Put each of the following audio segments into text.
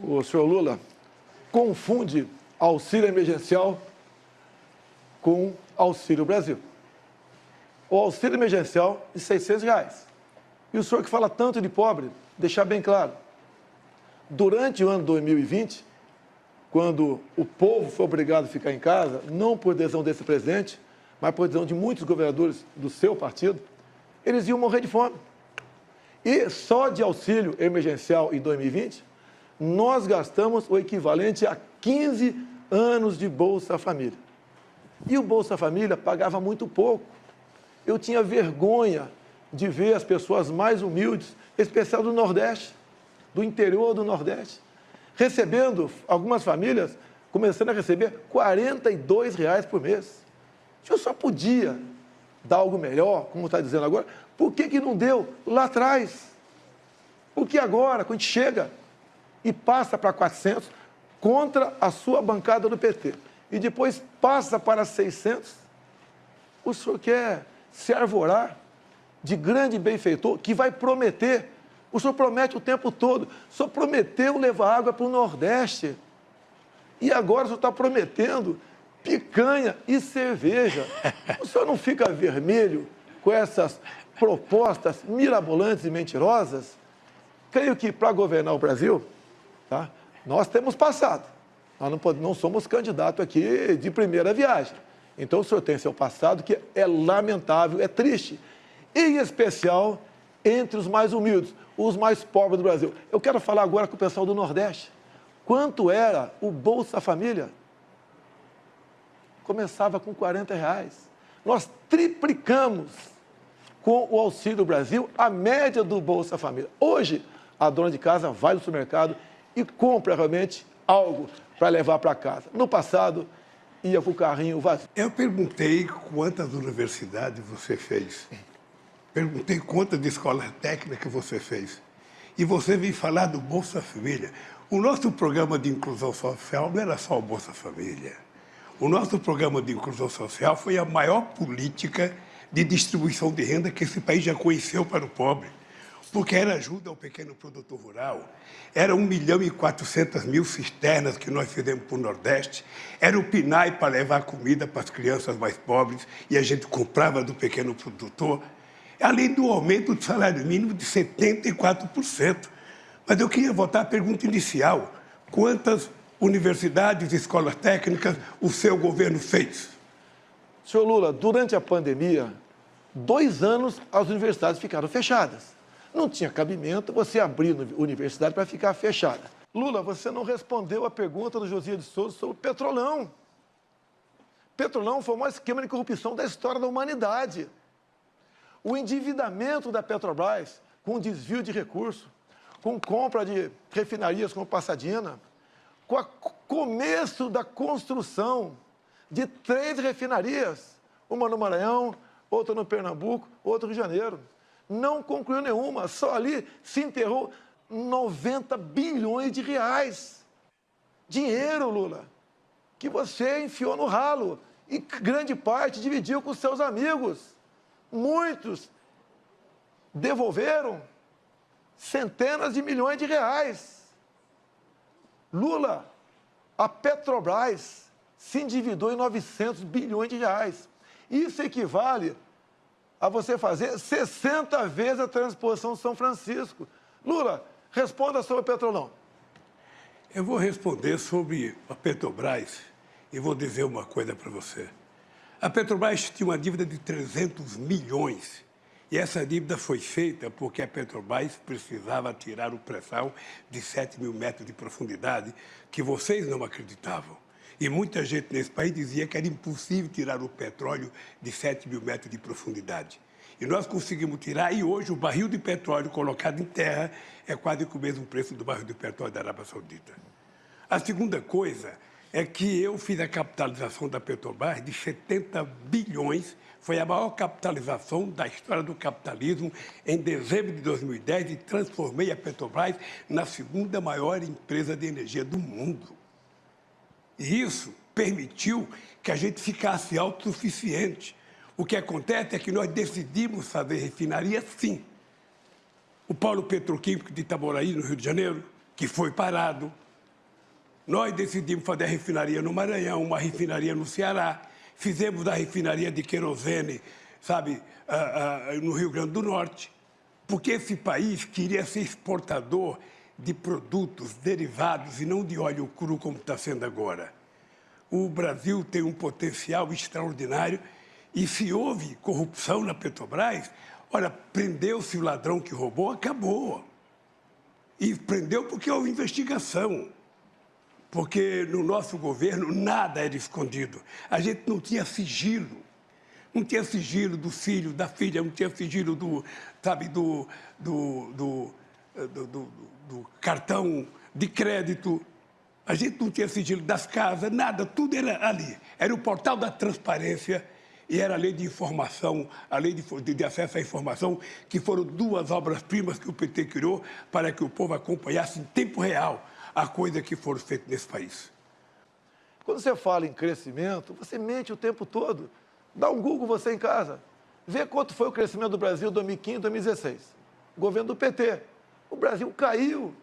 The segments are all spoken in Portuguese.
O senhor Lula confunde auxílio emergencial com Auxílio Brasil. O auxílio emergencial de R$600. E o senhor que fala tanto de pobre, deixar bem claro, durante o ano 2020, quando o povo foi obrigado a ficar em casa, não por decisão desse presidente, mas por decisão de muitos governadores do seu partido, eles iam morrer de fome. E só de auxílio emergencial em 2020, nós gastamos o equivalente a 15 anos de Bolsa Família. E o Bolsa Família pagava muito pouco. Eu tinha vergonha de ver as pessoas mais humildes, em especial do Nordeste, do interior do Nordeste, recebendo, algumas famílias, começando a receber R$42 por mês. Se eu só podia dar algo melhor, como está dizendo agora, por que não deu lá atrás? Porque agora, quando a gente chega e passa para 400, contra a sua bancada do PT, e depois passa para 600, o senhor quer se arvorar de grande benfeitor que vai prometer. O senhor promete o tempo todo. O senhor prometeu levar água para o Nordeste. E agora o senhor está prometendo picanha e cerveja. O senhor não fica vermelho com essas propostas mirabolantes e mentirosas? Creio que para governar o Brasil, tá, nós temos passado. Nós não somos candidatos aqui de primeira viagem. Então o senhor tem seu passado que é lamentável, é triste. Em especial entre os mais humildes, os mais pobres do Brasil. Eu quero falar agora com o pessoal do Nordeste. Quanto era o Bolsa Família? Começava com R$40. Nós triplicamos com o Auxílio Brasil a média do Bolsa Família. Hoje, a dona de casa vai no supermercado e compra realmente algo para levar para casa. No passado, ia com o carrinho vazio. Eu perguntei quantas universidades você fez. Perguntei quantas escolas técnicas você fez. E você veio falar do Bolsa Família. O nosso programa de inclusão social não era só o Bolsa Família. O nosso programa de inclusão social foi a maior política de distribuição de renda que esse país já conheceu para o pobre. Porque era ajuda ao pequeno produtor rural, era 1.400.000 cisternas que nós fizemos para o Nordeste, era o PNAE para levar comida para as crianças mais pobres e a gente comprava do pequeno produtor, além do aumento do salário mínimo de 74%. Mas eu queria voltar à pergunta inicial. Quantas universidades e escolas técnicas o seu governo fez? Senhor Lula, durante a pandemia, 2 anos as universidades ficaram fechadas. Não tinha cabimento você abrir a universidade para ficar fechada. Lula, você não respondeu a pergunta do Josias de Souza sobre o Petrolão. Petrolão foi o maior esquema de corrupção da história da humanidade. O endividamento da Petrobras, com desvio de recursos, com compra de refinarias como Passadina, com o começo da construção de 3 refinarias, uma no Maranhão, outra no Pernambuco, outra no Rio de Janeiro. Não concluiu nenhuma, só ali se enterrou 90 bilhões de reais. Dinheiro, Lula, que você enfiou no ralo e grande parte dividiu com seus amigos. Muitos devolveram centenas de milhões de reais. Lula, a Petrobras se endividou em 900 bilhões de reais. Isso equivale a você fazer 60 vezes a transposição de São Francisco. Lula, responda sobre o Petrolão. Eu vou responder sobre a Petrobras e vou dizer uma coisa para você. A Petrobras tinha uma dívida de 300 milhões e essa dívida foi feita porque a Petrobras precisava tirar o pré-sal de 7.000 metros de profundidade que vocês não acreditavam. E muita gente nesse país dizia que era impossível tirar o petróleo de 7.000 metros de profundidade. E nós conseguimos tirar, e hoje o barril de petróleo colocado em terra é quase com o mesmo preço do barril de petróleo da Arábia Saudita. A segunda coisa é que eu fiz a capitalização da Petrobras de 70 bilhões, foi a maior capitalização da história do capitalismo em dezembro de 2010 e transformei a Petrobras na 2ª maior empresa de energia do mundo. E isso permitiu que a gente ficasse autossuficiente. O que acontece é que nós decidimos fazer refinaria, sim. O polo petroquímico de Itaboraí, no Rio de Janeiro, que foi parado. Nós decidimos fazer a refinaria no Maranhão, uma refinaria no Ceará, fizemos a refinaria de querosene, sabe, no Rio Grande do Norte, porque esse país queria ser exportador de produtos derivados e não de óleo cru como está sendo agora. O Brasil tem um potencial extraordinário e se houve corrupção na Petrobras, olha, prendeu-se o ladrão que roubou, acabou. E prendeu porque houve investigação. Porque no nosso governo nada era escondido. A gente não tinha sigilo. Não tinha sigilo do filho, da filha, não tinha sigilo do cartão de crédito. A gente não tinha sigilo das casas, nada, tudo era ali. Era o portal da transparência e era a lei de informação, a lei de acesso à informação, que foram duas obras-primas que o PT criou para que o povo acompanhasse em tempo real a coisa que foram feitas nesse país. Quando você fala em crescimento, você mente o tempo todo. Dá um Google você em casa. Vê quanto foi o crescimento do Brasil em 2015 e 2016. Governo do PT. O Brasil caiu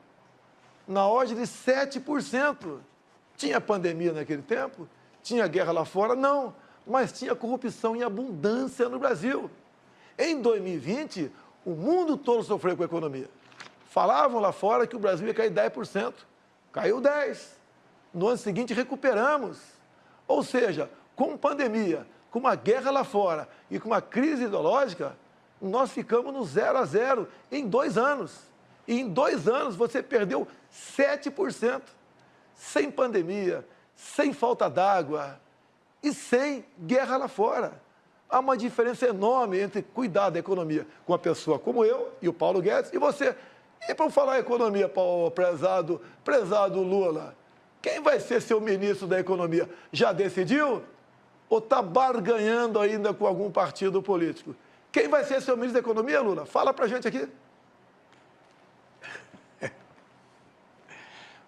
na ordem de 7%. Tinha pandemia naquele tempo? Tinha guerra lá fora? Não. Mas tinha corrupção em abundância no Brasil. Em 2020, o mundo todo sofreu com a economia. Falavam lá fora que o Brasil ia cair 10%. Caiu 10%. No ano seguinte, recuperamos. Ou seja, com pandemia, com uma guerra lá fora e com uma crise ideológica, nós ficamos no 0 a 0 em 2 anos. E em 2 anos você perdeu 7%. Sem pandemia, sem falta d'água e sem guerra lá fora. Há uma diferença enorme entre cuidar da economia com uma pessoa como eu e o Paulo Guedes e você. E para falar economia, prezado Lula, quem vai ser seu ministro da economia? Já decidiu? Ou está barganhando ainda com algum partido político? Quem vai ser seu ministro da economia, Lula? Fala para a gente aqui.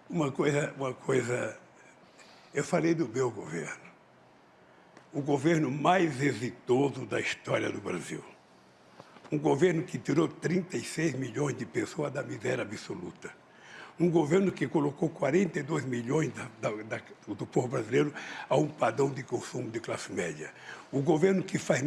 Uma coisa, eu falei do meu governo. O governo mais exitoso da história do Brasil. Um governo que tirou 36 milhões de pessoas da miséria absoluta. Um governo que colocou 42 milhões do povo brasileiro a um padrão de consumo de classe média. O governo que faz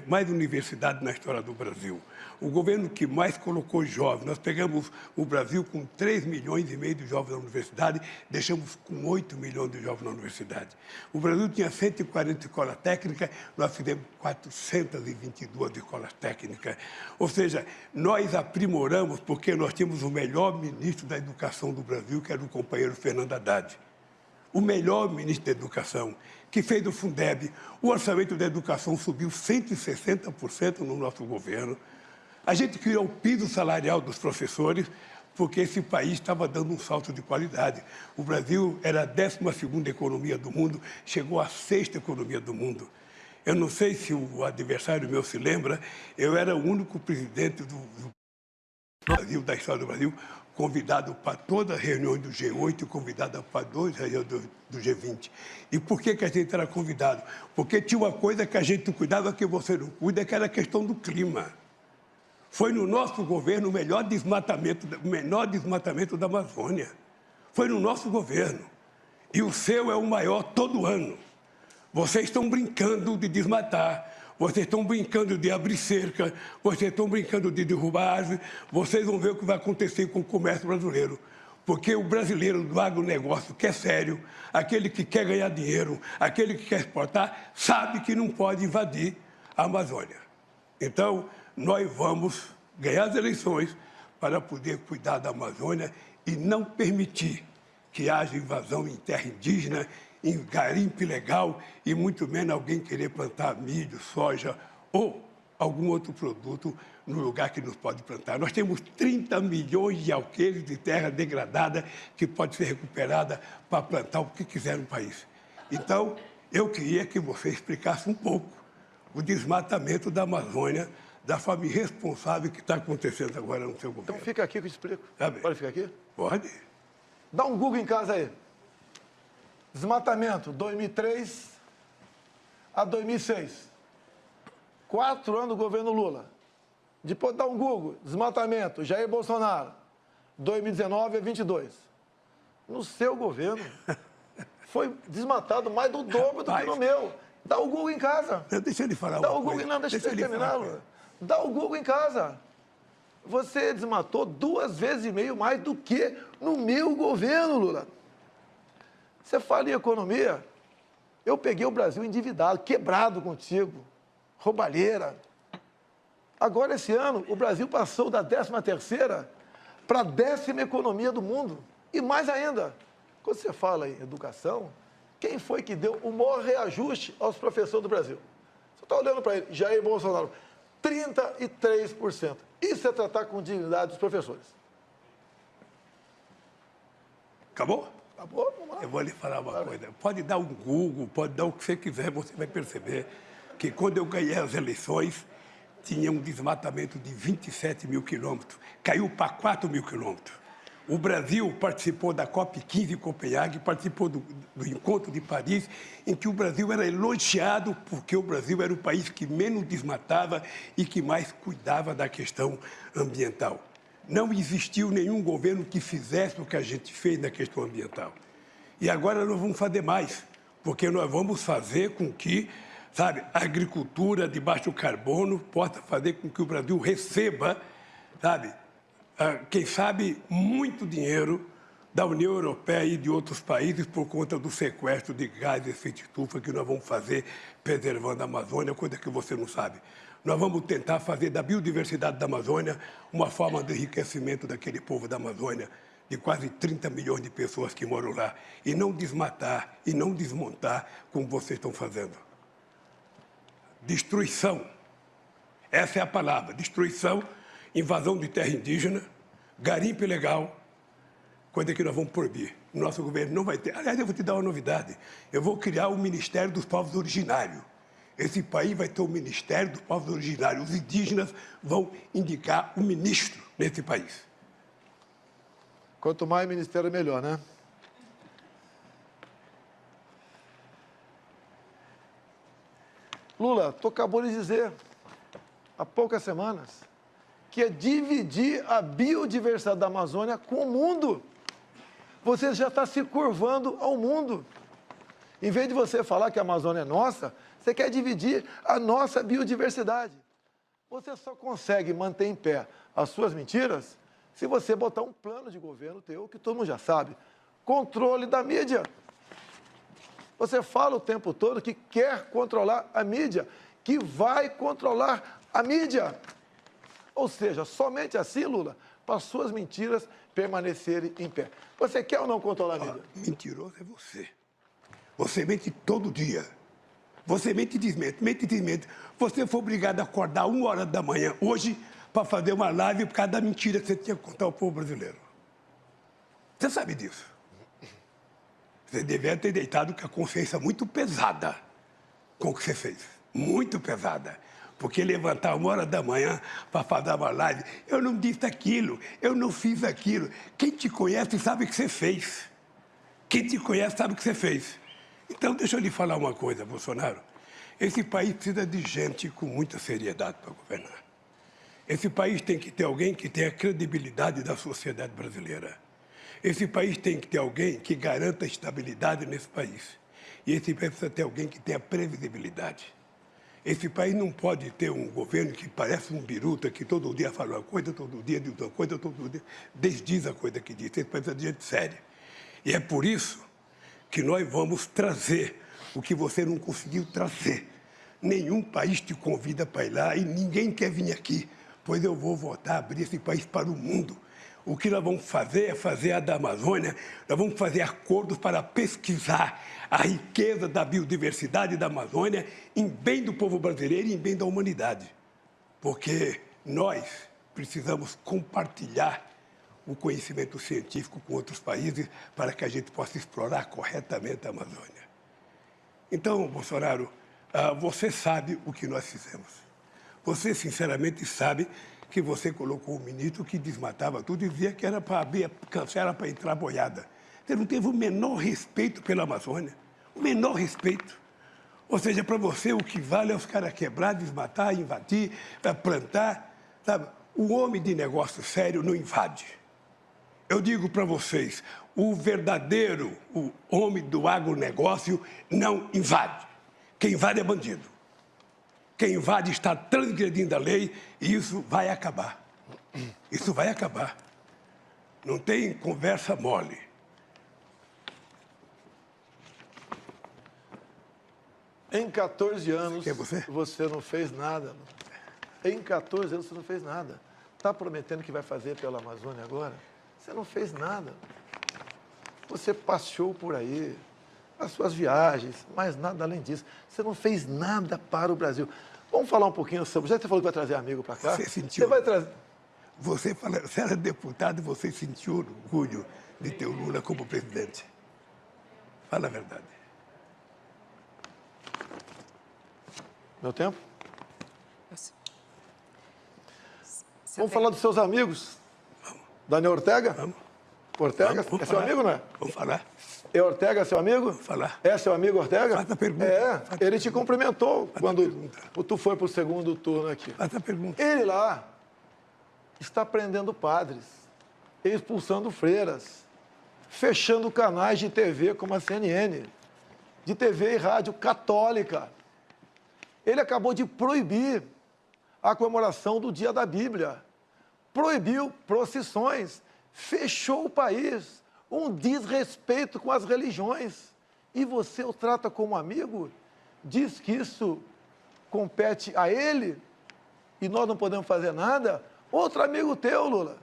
mais universidade na história do Brasil. O governo que mais colocou jovens. Nós pegamos o Brasil com 3 milhões e meio de jovens na universidade, deixamos com 8 milhões de jovens na universidade. O Brasil tinha 140 escolas técnicas, nós fizemos 422 escolas técnicas. Ou seja, nós aprimoramos porque nós tínhamos o melhor ministro da Educação do Brasil, que era o companheiro Fernando Haddad. O melhor ministro da Educação, que fez do Fundeb. O orçamento da educação subiu 160% no nosso governo. A gente criou o piso salarial dos professores, porque esse país estava dando um salto de qualidade. O Brasil era a 12ª economia do mundo, chegou à 6ª economia do mundo. Eu não sei se o adversário meu se lembra, eu era o único presidente do Brasil, da história do Brasil, convidado para todas as reuniões do G8 e convidado para 2 reuniões do G20. E por que a gente era convidado? Porque tinha uma coisa que a gente cuidava que você não cuida, que era a questão do clima. Foi no nosso governo o menor desmatamento da Amazônia. Foi no nosso governo. E o seu é o maior todo ano. Vocês estão brincando de desmatar. Vocês estão brincando de abrir cerca, vocês estão brincando de derrubar árvore, vocês vão ver o que vai acontecer com o comércio brasileiro. Porque o brasileiro do agronegócio, que é sério, aquele que quer ganhar dinheiro, aquele que quer exportar, sabe que não pode invadir a Amazônia. Então, nós vamos ganhar as eleições para poder cuidar da Amazônia e não permitir que haja invasão em terra indígena, em garimpo ilegal e muito menos alguém querer plantar milho, soja ou algum outro produto no lugar que nos pode plantar. Nós temos 30 milhões de alqueires de terra degradada que pode ser recuperada para plantar o que quiser no país. Então, eu queria que você explicasse um pouco o desmatamento da Amazônia, da forma irresponsável que está acontecendo agora no seu governo. Então fica aqui que eu te explico. Tá bem. Pode ficar aqui? Pode. Dá um Google em casa aí. Desmatamento, 2003 a 2006. 4 anos do governo Lula. Depois dá um Google. Desmatamento, Jair Bolsonaro, 2019 a 22. no seu governo, foi desmatado mais do dobro do que no meu. Dá o Google em casa. Deixa ele falar Dá uma o Google, coisa. não, deixa eu terminar, Lula. Dá o Google em casa. Você desmatou 2,5 vezes mais do que no meu governo, Lula. Você fala em economia, eu peguei o Brasil endividado, quebrado contigo, roubalheira. Agora, esse ano, o Brasil passou da 13ª para a 10ª economia do mundo. E mais ainda, quando você fala em educação, quem foi que deu o maior reajuste aos professores do Brasil? Você está olhando para ele, Jair Bolsonaro, 33%. Isso é tratar com dignidade dos professores. Acabou? Acabou? Vamos lá. Eu vou lhe falar uma coisa. Pode dar um Google, pode dar o que você quiser, você vai perceber que quando eu ganhei as eleições, tinha um desmatamento de 27 mil quilômetros. Caiu para 4 mil quilômetros. O Brasil participou da COP15 em Copenhague, participou do Encontro de Paris, em que o Brasil era elogiado porque o Brasil era o país que menos desmatava e que mais cuidava da questão ambiental. Não existiu nenhum governo que fizesse o que a gente fez na questão ambiental. E agora nós vamos fazer mais, porque nós vamos fazer com que, sabe, a agricultura de baixo carbono possa fazer com que o Brasil receba, sabe, quem sabe, muito dinheiro da União Europeia e de outros países por conta do sequestro de gás de efeito estufa que nós vamos fazer preservando a Amazônia, coisa que você não sabe. Nós vamos tentar fazer da biodiversidade da Amazônia uma forma de enriquecimento daquele povo da Amazônia, de quase 30 milhões de pessoas que moram lá, e não desmatar e não desmontar como vocês estão fazendo. Destruição. Essa é a palavra, destruição. Invasão de terra indígena, garimpo ilegal, coisa que nós vamos proibir. O nosso governo não vai ter. Aliás, eu vou te dar uma novidade. Eu vou criar o Ministério dos Povos Originários. Esse país vai ter o Ministério dos Povos Originários. Os indígenas vão indicar o ministro nesse país. Quanto mais ministério, melhor, né? Lula, tu acabou de dizer, há poucas semanas, que é dividir a biodiversidade da Amazônia com o mundo. Você já está se curvando ao mundo. Em vez de você falar que a Amazônia é nossa, você quer dividir a nossa biodiversidade. Você só consegue manter em pé as suas mentiras se você botar um plano de governo teu, que todo mundo já sabe. Controle da mídia. Você fala o tempo todo que quer controlar a mídia, que vai controlar a mídia. Ou seja, somente assim, Lula, para suas mentiras permanecerem em pé. Você quer ou não controlar a mídia? Mentiroso é você. Você mente todo dia. Você mente e desmente, mente e desmente. Você foi obrigado a acordar 1h da manhã hoje para fazer uma live por causa da mentira que você tinha que contar ao povo brasileiro. Você sabe disso. Você deveria ter deitado com a consciência muito pesada com o que você fez. Muito pesada. Porque levantar 1h da manhã para fazer uma live, eu não disse aquilo, eu não fiz aquilo. Quem te conhece sabe o que você fez. Quem te conhece sabe o que você fez. Então, deixa eu lhe falar uma coisa, Bolsonaro. Esse país precisa de gente com muita seriedade para governar. Esse país tem que ter alguém que tenha a credibilidade da sociedade brasileira. Esse país tem que ter alguém que garanta a estabilidade nesse país. E esse país precisa ter alguém que tenha previsibilidade. Esse país não pode ter um governo que parece um biruta, que todo dia fala uma coisa, todo dia diz uma coisa, todo dia desdiz a coisa que diz. Esse país precisa de gente séria. E é por isso que nós vamos trazer o que você não conseguiu trazer. Nenhum país te convida para ir lá e ninguém quer vir aqui, pois eu vou voltar a abrir esse país para o mundo. O que nós vamos fazer é fazer a da Amazônia, nós vamos fazer acordos para pesquisar a riqueza da biodiversidade da Amazônia em bem do povo brasileiro e em bem da humanidade. Porque nós precisamos compartilhar o conhecimento científico com outros países para que a gente possa explorar corretamente a Amazônia. Então, Bolsonaro, você sabe o que nós fizemos. Você, sinceramente, sabe que você colocou um ministro que desmatava tudo e dizia que era para abrir a cancela para entrar boiada. Você não teve o menor respeito pela Amazônia, o menor respeito. Ou seja, para você o que vale é os caras quebrar, desmatar, invadir, plantar. Sabe? O homem de negócio sério não invade. Eu digo para vocês, o verdadeiro, o homem do agronegócio não invade. Quem invade é bandido. Quem invade está transgredindo a lei e isso vai acabar. Isso vai acabar. Não tem conversa mole. Em 14 anos, Quem é você? você não fez nada. Em 14 anos, você não fez nada. Está prometendo que vai fazer pela Amazônia agora? Você não fez nada. Você passeou por aí, as suas viagens, mas nada além disso. Você não fez nada para o Brasil. Vamos falar um pouquinho sobre... Já que você falou que vai trazer amigo para cá? Você sentiu? Você vai trazer... Você era deputado e você sentiu orgulho de ter o Lula como presidente. Fala a verdade. Meu tempo? Seu Vamos falar dos seus amigos? Daniel Ortega? Vamos. Ortega? Vamos É seu falar. amigo, não é? Vamos falar. É Ortega seu amigo? Vamos falar. É seu amigo Ortega? Faz a pergunta. É, Faz a ele te cumprimentou quando pergunta. tu foi para o segundo turno aqui. Faz a pergunta. Ele lá está prendendo padres, expulsando freiras, fechando canais de TV como a CNN, de TV e rádio católica. Ele acabou de proibir a comemoração do Dia da Bíblia, proibiu procissões, fechou o país, um desrespeito com as religiões. E você o trata como amigo? Diz que isso compete a ele e nós não podemos fazer nada? Outro amigo teu, Lula,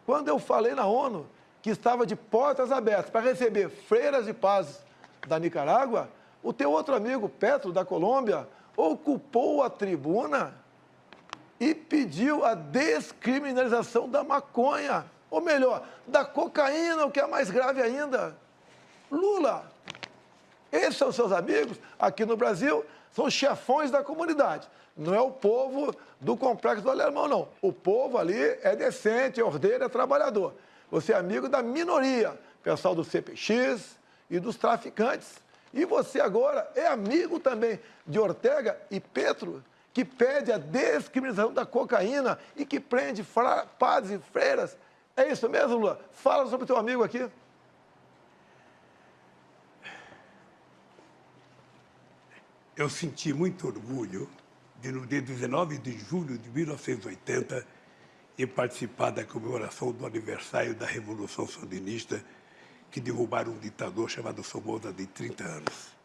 quando eu falei na ONU que estava de portas abertas para receber freiras e pazes da Nicarágua, o teu outro amigo, Petro, da Colômbia, ocupou a tribuna e pediu a descriminalização da maconha, ou melhor, da cocaína, o que é mais grave ainda. Lula, esses são seus amigos aqui no Brasil, são chefões da comunidade. Não é o povo do Complexo do Alemão, não. O povo ali é decente, é ordeiro, é trabalhador. Você é amigo da minoria, pessoal do CPX e dos traficantes. E você agora é amigo também de Ortega e Petro, que pede a descriminalização da cocaína e que prende padres e freiras. É isso mesmo, Lula? Fala sobre o teu amigo aqui. Eu senti muito orgulho de, no dia 19 de julho de 1980, e participar da comemoração do aniversário da Revolução Sandinista, que derrubaram um ditador chamado Somoza de 30 anos.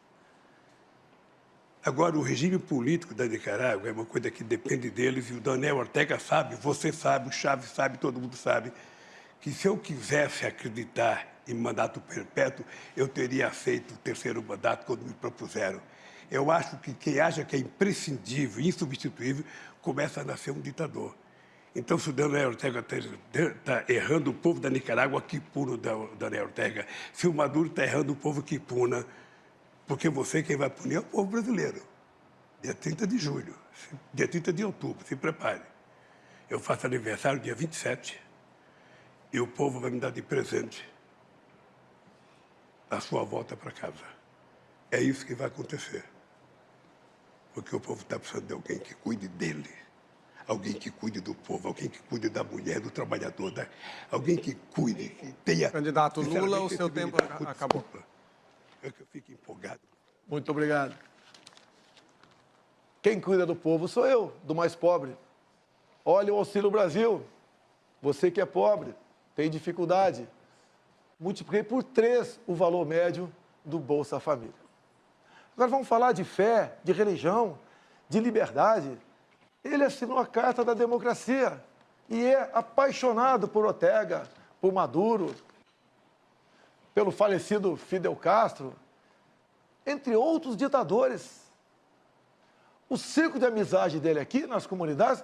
Agora, o regime político da Nicarágua é uma coisa que depende deles, e o Daniel Ortega sabe, você sabe, o Chaves sabe, todo mundo sabe, que se eu quisesse acreditar em mandato perpétuo, eu teria aceito o terceiro mandato quando me propuseram. Eu acho que quem acha que é imprescindível, insubstituível, começa a nascer um ditador. Então, se o Daniel Ortega está errando o povo da Nicarágua, que puna o Daniel Ortega. Se o Maduro está errando o povo, que puna. Porque você, quem vai punir, é o povo brasileiro. Dia 30 de julho, dia 30 de outubro, se prepare. Eu faço aniversário dia 27 e o povo vai me dar de presente a sua volta para casa. É isso que vai acontecer. Porque o povo está precisando de alguém que cuide dele. Alguém que cuide do povo, alguém que cuide da mulher, do trabalhador, alguém que cuide, que tenha... Candidato Lula, o seu tempo acabou. É que eu fico empolgado. Muito obrigado. Quem cuida do povo sou eu, do mais pobre. Olha o Auxílio Brasil. Você que é pobre, tem dificuldade. Multipliquei por 3 o valor médio do Bolsa Família. Agora vamos falar de fé, de religião, de liberdade. Ele assinou a Carta da Democracia e é apaixonado por Ortega, por Maduro, pelo falecido Fidel Castro, entre outros ditadores. O círculo de amizade dele aqui nas comunidades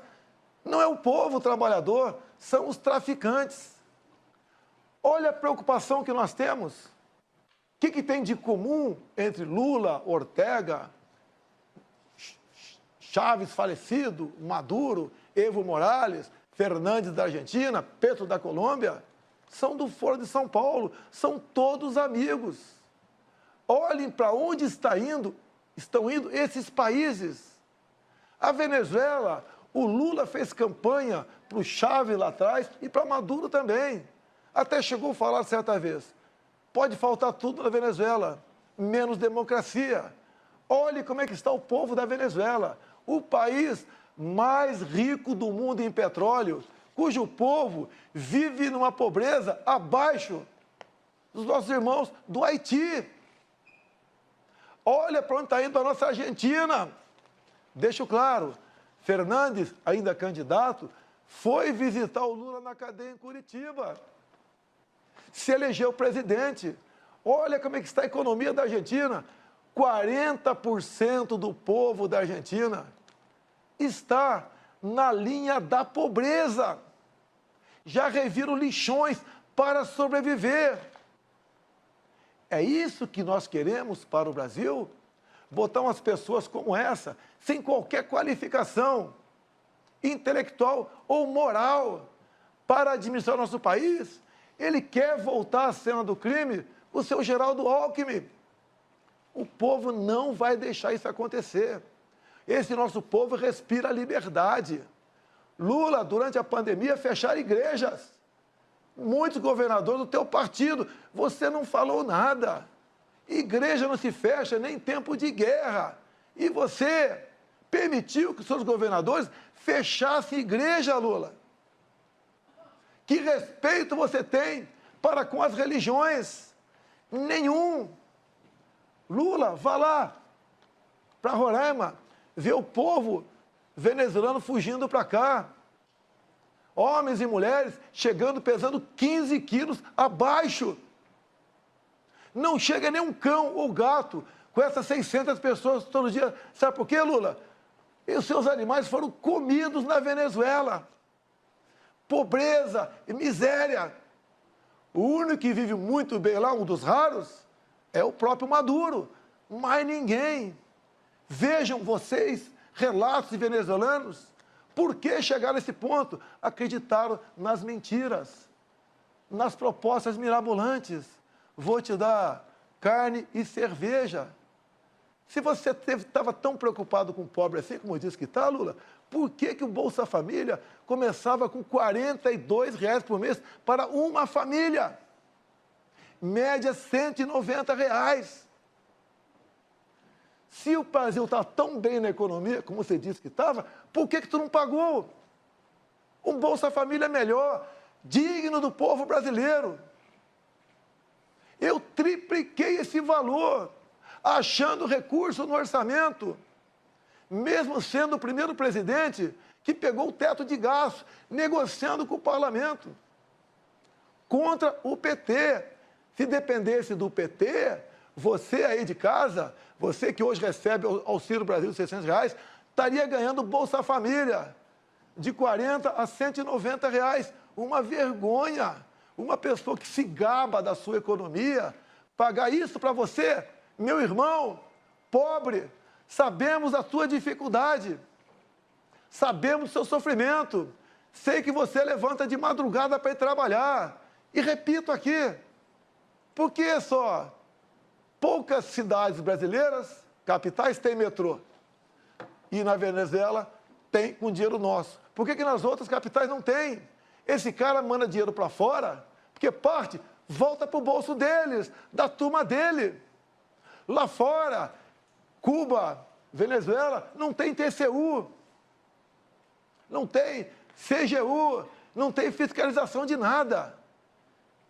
não é o povo trabalhador, são os traficantes. Olha a preocupação que nós temos. O que tem de comum entre Lula, Ortega, Chaves falecido, Maduro, Evo Morales, Fernandes da Argentina, Petro da Colômbia? São do Foro de São Paulo, são todos amigos. Olhem para onde estão indo esses países. A Venezuela, o Lula fez campanha para o Chaves lá atrás e para Maduro também. Até chegou a falar certa vez, pode faltar tudo na Venezuela, menos democracia. Olhe como é que está o povo da Venezuela, o país mais rico do mundo em petróleo, cujo povo vive numa pobreza abaixo dos nossos irmãos do Haiti. Olha para onde está indo a nossa Argentina. Deixo claro, Fernandes, ainda candidato, foi visitar o Lula na cadeia em Curitiba. Se elegeu presidente. Olha como é que está a economia da Argentina. 40% do povo da Argentina está na linha da pobreza. Já reviram lixões para sobreviver. É isso que nós queremos para o Brasil? Botar umas pessoas como essa, sem qualquer qualificação intelectual ou moral, para administrar nosso país? Ele quer voltar à cena do crime, o seu Geraldo Alckmin. O povo não vai deixar isso acontecer. Esse nosso povo respira liberdade. Lula, durante a pandemia, fecharam igrejas. Muitos governadores do teu partido, você não falou nada. Igreja não se fecha nem em tempo de guerra. E você permitiu que seus governadores fechassem igreja, Lula. Que respeito você tem para com as religiões? Nenhum. Lula, vá lá para Roraima, ver o povo venezuelano fugindo para cá. Homens e mulheres chegando, pesando 15 quilos abaixo. Não chega nem um cão ou gato com essas 600 pessoas todo dia. Sabe por quê, Lula? E os seus animais foram comidos na Venezuela. Pobreza e miséria. O único que vive muito bem lá, um dos raros, é o próprio Maduro. Mais ninguém. Vejam vocês, relatos de venezuelanos, por que chegaram a esse ponto? Acreditaram nas mentiras, nas propostas mirabolantes. Vou te dar carne e cerveja. Se você estava tão preocupado com o pobre assim, como disse que está, Lula, por que o Bolsa Família começava com R$ 42 por mês para uma família? Média R$ 190. Se o Brasil está tão bem na economia, como você disse que estava, por que tu não pagou um Bolsa Família melhor, digno do povo brasileiro? Eu tripliquei esse valor, achando recurso no orçamento, mesmo sendo o primeiro presidente que pegou o teto de gasto, negociando com o parlamento, contra o PT. Se dependesse do PT, você aí de casa, você que hoje recebe o Auxílio Brasil de R$ 600, estaria ganhando Bolsa Família de R$ 40 a R$ 190. Uma vergonha. Uma pessoa que se gaba da sua economia, pagar isso para você, meu irmão, pobre. Sabemos a sua dificuldade, sabemos o seu sofrimento. Sei que você levanta de madrugada para ir trabalhar. E repito aqui, por que só poucas cidades brasileiras, capitais, têm metrô? E na Venezuela tem com dinheiro nosso. Por que nas outras capitais não tem? Esse cara manda dinheiro para fora, porque parte volta para o bolso deles, da turma dele. Lá fora, Cuba, Venezuela, não tem TCU, não tem CGU, não tem fiscalização de nada.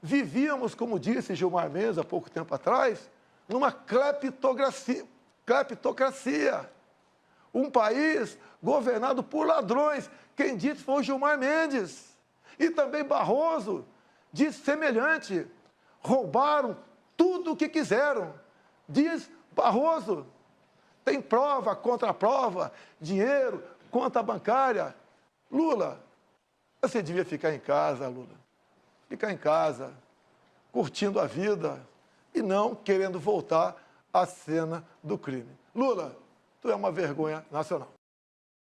Vivíamos, como disse Gilmar Mendes há pouco tempo atrás, numa cleptocracia. Um país governado por ladrões. Quem disse foi o Gilmar Mendes. E também Barroso disse semelhante. Roubaram tudo o que quiseram. Diz Barroso. Tem prova, contraprova, dinheiro, conta bancária. Lula, você devia ficar em casa, Lula. Ficar em casa, curtindo a vida e não querendo voltar à cena do crime. Lula, tu é uma vergonha nacional.